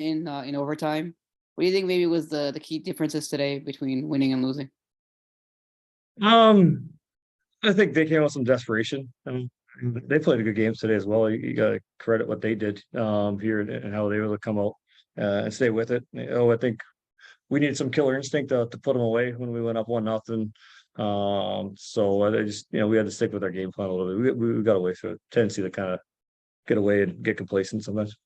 in overtime. What do you think maybe was the key differences today between winning and losing? I think they came out with some desperation. They played a good game today as well. You got to credit what they did here and how they were able to come out and stay with it. I think we needed some killer instinct to put them away when we went up 1-0. So I just we had to stick with our game plan a little bit. We got away through a tendency to kind of get away and get complacent sometimes.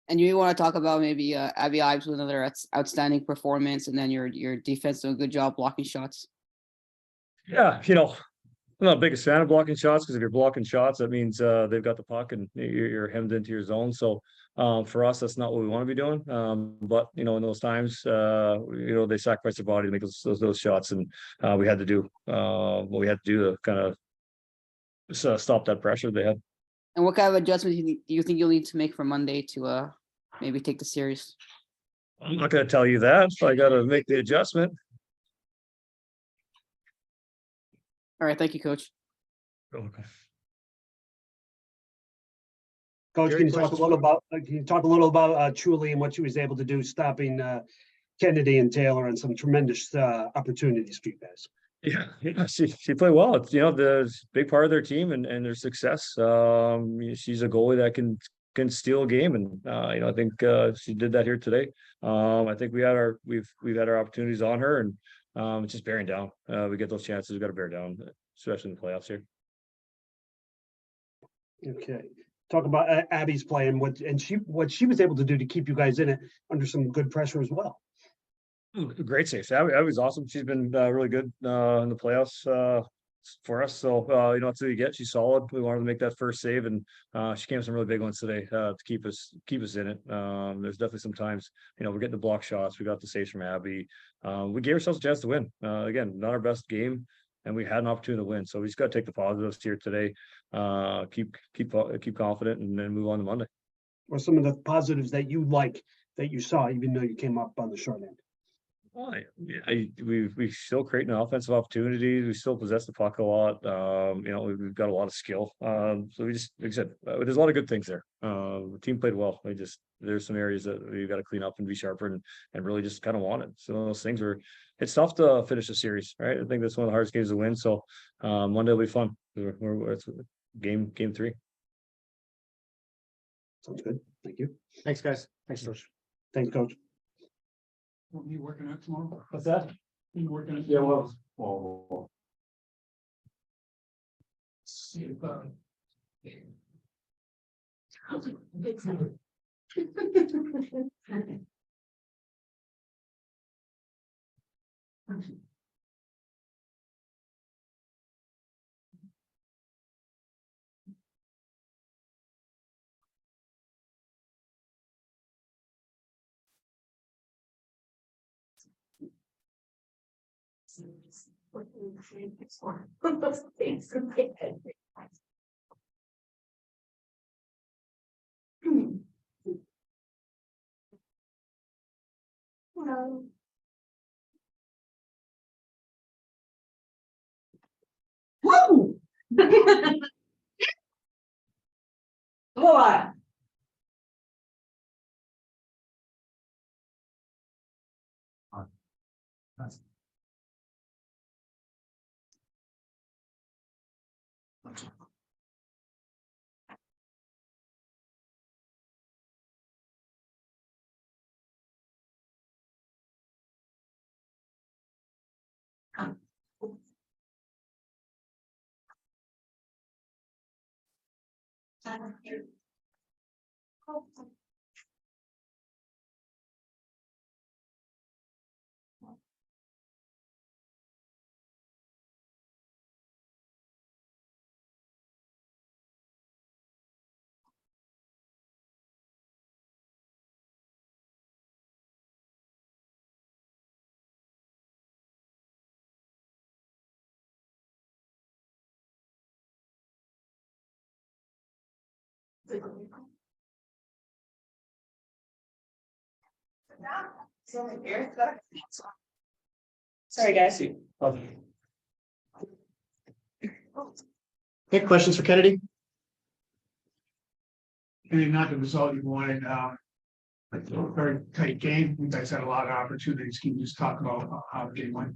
And you want to talk about maybe Abby Ives with another outstanding performance, and then your defense doing a good job blocking shots. Yeah, I'm not the biggest fan of blocking shots because if you're blocking shots, that means they've got the puck and you're hemmed into your zone. So for us, that's not what we want to be doing. But in those times, they sacrifice their body to make those shots, and we had to do what we had to do to kind of stop that pressure they had. And what kind of adjustments do you think you'll need to make for Monday to maybe take the series? I'm not going to tell you that. I got to make the adjustment. All right, thank you, Coach. Okay. Coach, can you talk a little about Truly and what she was able to do, stopping Kennedy and Taylor and some tremendous opportunities for you guys? Yeah, she played well. It's the big part of their team and their success. She's a goalie that can steal a game, and I think she did that here today. I think we've had our opportunities on her, and it's just bearing down. We get those chances, we got to bear down, especially in the playoffs here. Okay, talk about Abby's play and what she was able to do to keep you guys in it under some good pressure as well. Great save. Abby was awesome. She's been really good in the playoffs for us. So that's what you get. She's solid. We wanted to make that first save, and she came with some really big ones today to keep us in it. There's definitely some times we're getting the block shots. We got the saves from Abby. We gave ourselves a chance to win. Again, not our best game, and we had an opportunity to win. So we just got to take the positives here today. Keep confident, and then move on to Monday. Or some of the positives that you saw, even though you came up on the short end. We still creating offensive opportunities. We still possess the puck a lot. We've got a lot of skill. So we just, like I said, there's a lot of good things there. The team played well. There's some areas that we've got to clean up and be sharper and really just kind of want it. So those things it's tough to finish a series, right? I think that's one of the hardest games to win. So Monday will be fun. It's game 3. Sounds good. Thank you. Thanks, guys. Thanks, Coach. Thanks, Coach. Won't be working out tomorrow. What's that? You working out? Yeah, well. See if Woo! Boy. Sorry, guys. Hey, questions for Kennedy? Maybe not the result you wanted. Very tight game. You guys had a lot of opportunities. Can you just talk about how the game went?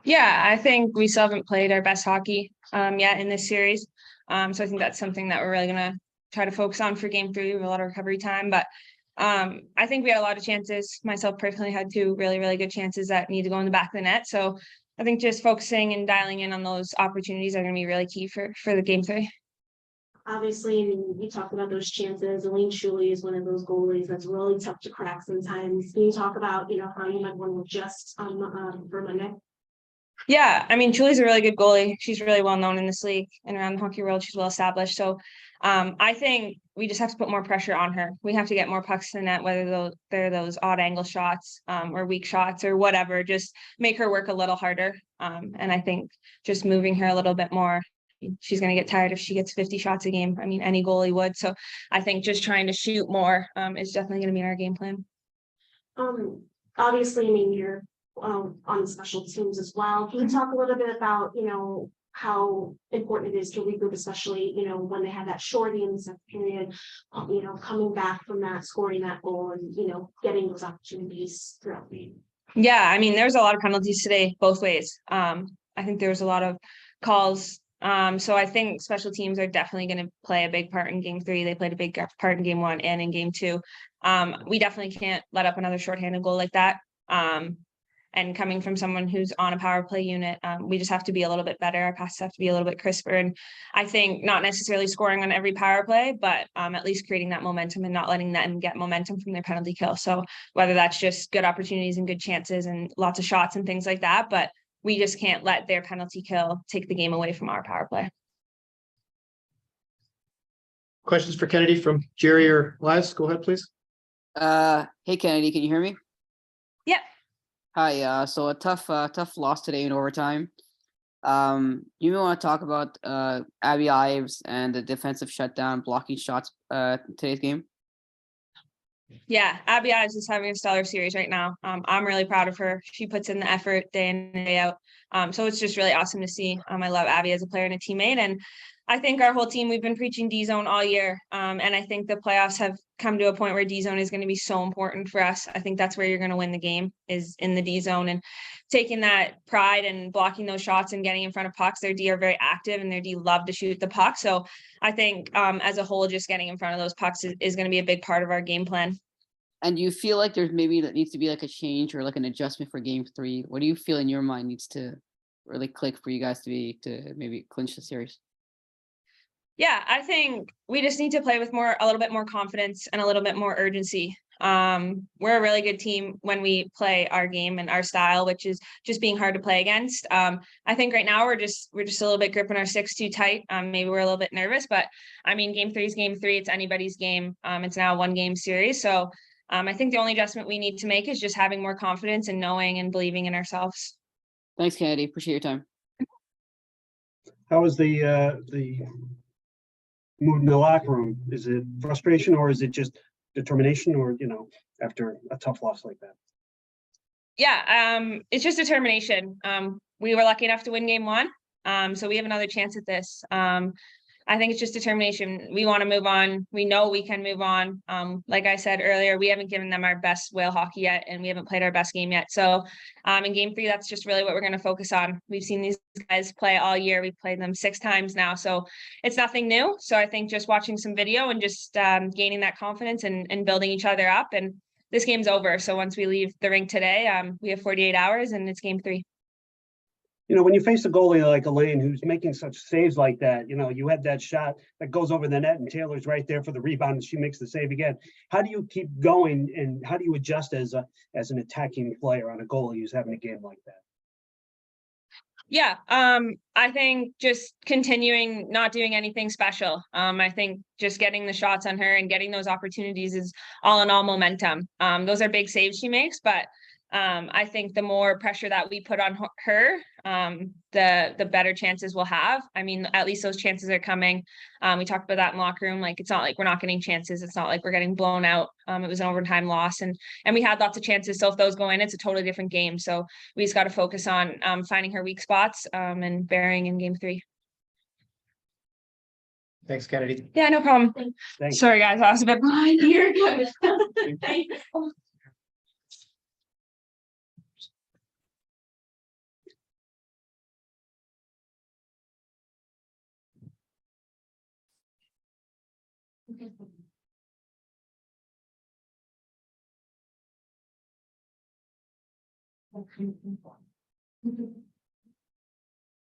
Yeah, I think we still haven't played our best hockey yet in this series. So I think that's something that we're really gonna try to focus on for game 3 with a lot of recovery time. But I think we had a lot of chances. Myself personally had 2 really, really good chances that need to go in the back of the net. So I think just focusing and dialing in on those opportunities are gonna be really key for the game 3. Obviously, I mean, we talked about those chances. Elaine Shuley is one of those goalies that's really tough to crack sometimes. Can you talk about, how you might want to adjust for Monday? Yeah, I mean, Julie's a really good goalie. She's really well known in this league and around the hockey world. She's well established. So I think we just have to put more pressure on her. We have to get more pucks to the net, whether they're those odd angle shots or weak shots or whatever. Just make her work a little harder. And I think just moving her a little bit more. She's going to get tired if she gets 50 shots a game. I mean, any goalie would. So I think just trying to shoot more is definitely going to be in our game plan. Obviously, I mean, you're on the special teams as well. Can you talk a little bit about, how important it is to regroup, especially, when they had that shorty in the second period, coming back from that, scoring that goal and, getting those opportunities throughout the game? Yeah, I mean, there's a lot of penalties today, both ways. I think there was a lot of calls. So I think special teams are definitely going to play a big part in game 3. They played a big part in game 1 and in game 2. We definitely can't let up another shorthanded goal like that. And coming from someone who's on a power play unit, we just have to be a little bit better. Our passes have to be a little bit crisper. And I think not necessarily scoring on every power play, but at least creating that momentum and not letting them get momentum from their penalty kill. So whether that's just good opportunities and good chances and lots of shots and things like that, but we just can't let their penalty kill take the game away from our power play. Questions for Kennedy from Jerry or Les? Go ahead, please. Hey Kennedy, can you hear me? Yeah. Hi, so a tough loss today in overtime. You may want to talk about Abby Ives and the defensive shutdown blocking shots today's game. Yeah, Abby Ives is having a stellar series right now. I'm really proud of her. She puts in the effort day in and day out. So it's just really awesome to see. I love Abby as a player and a teammate. And I think our whole team, we've been preaching D-zone all year. And I think the playoffs have come to a point where D-zone is going to be so important for us. I think that's where you're going to win the game, is in the D-zone, and taking that pride and blocking those shots and getting in front of pucks. Their D are very active and their D love to shoot the puck. So I think as a whole, just getting in front of those pucks is going to be a big part of our game plan. And do you feel like there's maybe that needs to be like a change or like an adjustment for game 3? What do you feel in your mind needs to really click for you guys to maybe clinch the series? Yeah, I think we just need to play with a little bit more confidence and a little bit more urgency. We're a really good team when we play our game and our style, which is just being hard to play against. I think right now we're just a little bit gripping our 6 too tight. Maybe we're a little bit nervous, but I mean, game 3 is game 3. It's anybody's game. It's now a 1-game series. So I think the only adjustment we need to make is just having more confidence and knowing and believing in ourselves. Thanks, Kennedy. Appreciate your time. How was the mood in the locker room? Is it frustration or is it just determination, or, after a tough loss like that? Yeah, it's just determination. We were lucky enough to win game 1. So we have another chance at this. I think it's just determination. We want to move on. We know we can move on. Like I said earlier, we haven't given them our best Whale hockey yet, and we haven't played our best game yet. So in game 3, that's just really what we're going to focus on. We've seen these guys play all year. We've played them 6 times now. So it's nothing new. So I think just watching some video and just gaining that confidence and building each other up. And this game's over. So once we leave the rink today, we have 48 hours and it's game 3. When you face a goalie like Elaine, who's making such saves like that, you had that shot that goes over the net and Taylor's right there for the rebound and she makes the save again. How do you keep going and how do you adjust as an attacking player on a goalie who's having a game like that? Yeah, I think just continuing, not doing anything special. I think just getting the shots on her and getting those opportunities is all in all momentum. Those are big saves she makes, but I think the more pressure that we put on her, the better chances we'll have. I mean, at least those chances are coming. We talked about that in locker room. Like, it's not like we're not getting chances. It's not like we're getting blown out. It was an overtime loss and we had lots of chances. So if those go in, it's a totally different game. So we just got to focus on finding her weak spots and bearing in game 3. Thanks, Kennedy. Yeah, no problem. Thanks. Sorry, guys, I was a bit behind. You're good. Thank you. Okay.